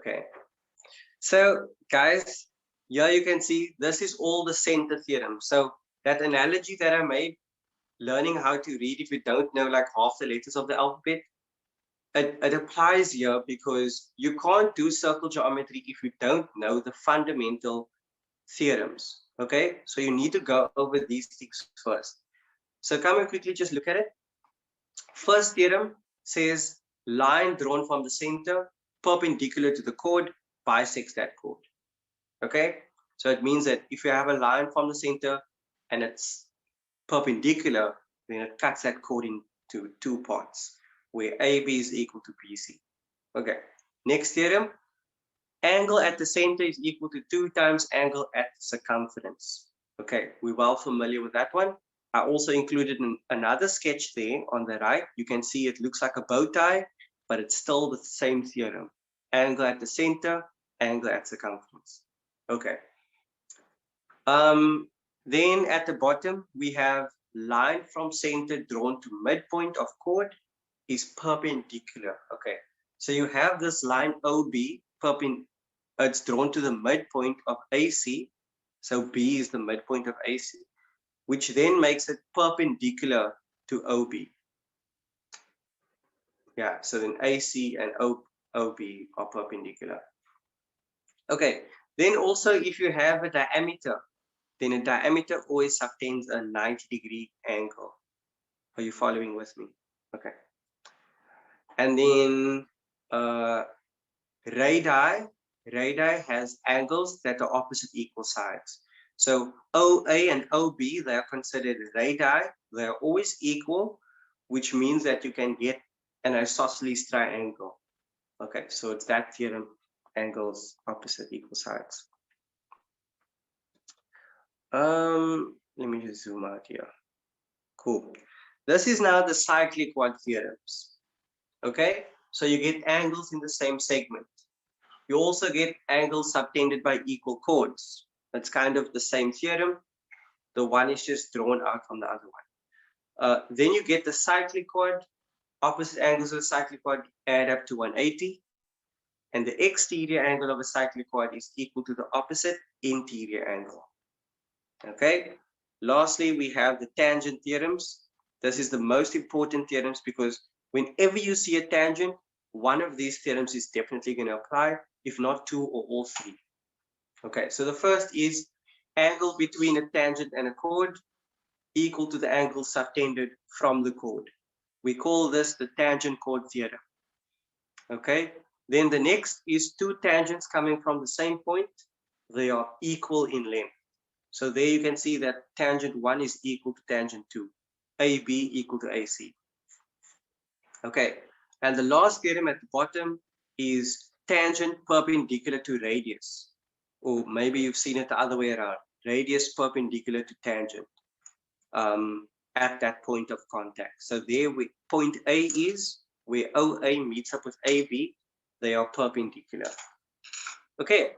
Okay. So guys, here you can see this is all the center theorem. So that analogy that I made, learning how to read if you don't know like half the letters of the alphabet, it applies here because you can't do circle geometry if you don't know the fundamental theorems. Okay, so you need to go over these things first. So come and quickly just look at it. First theorem says line drawn from the center perpendicular to the chord bisects that chord. Okay, so it means that if you have a line from the center and it's perpendicular, then it cuts that chord into two parts where AB is equal to BC. Okay, next theorem, angle at the center is equal to 2 times angle at the circumference. Okay, we're well familiar with that one. I also included another sketch there on the right. You can see it looks like a bow tie, but it's still the same theorem. Angle at the center, angle at circumference. Okay. Then at the bottom, we have line from center drawn to midpoint of chord is perpendicular. Okay. So you have this line OB, it's drawn to the midpoint of AC. So B is the midpoint of AC, which then makes it perpendicular to OB. Yeah, so then AC and OB are perpendicular. Okay, then also if you have a diameter, then a diameter always subtends a 90-degree angle. Are you following with me? Okay. And then radii has angles that are opposite equal sides. So OA and OB, they are considered radii. They are always equal, which means that you can get an isosceles triangle. Okay, so it's that theorem, angles opposite equal sides. Let me just zoom out here. Cool. This is now the cyclic quad theorems. Okay, so you get angles in the same segment. You also get angles subtended by equal chords. It's kind of the same theorem. The one is just drawn out from the other one. Then you get the cyclic quad. Opposite angles of a cyclic quad add up to 180. And the exterior angle of a cyclic quad is equal to the opposite interior angle. Okay. Lastly, we have the tangent theorems. This is the most important theorems because whenever you see a tangent, one of these theorems is definitely going to apply, if not two or all three. Okay, so the first is angle between a tangent and a chord equal to the angle subtended from the chord. We call this the tangent chord theorem. Okay, then the next is two tangents coming from the same point. They are equal in length. So there you can see that tangent 1 is equal to tangent 2. AB equal to AC. Okay, and the last theorem at the bottom is tangent perpendicular to radius. Or maybe you've seen it the other way around. Radius perpendicular to tangent at that point of contact. So there point A is where OA meets up with AB. They are perpendicular. Okay,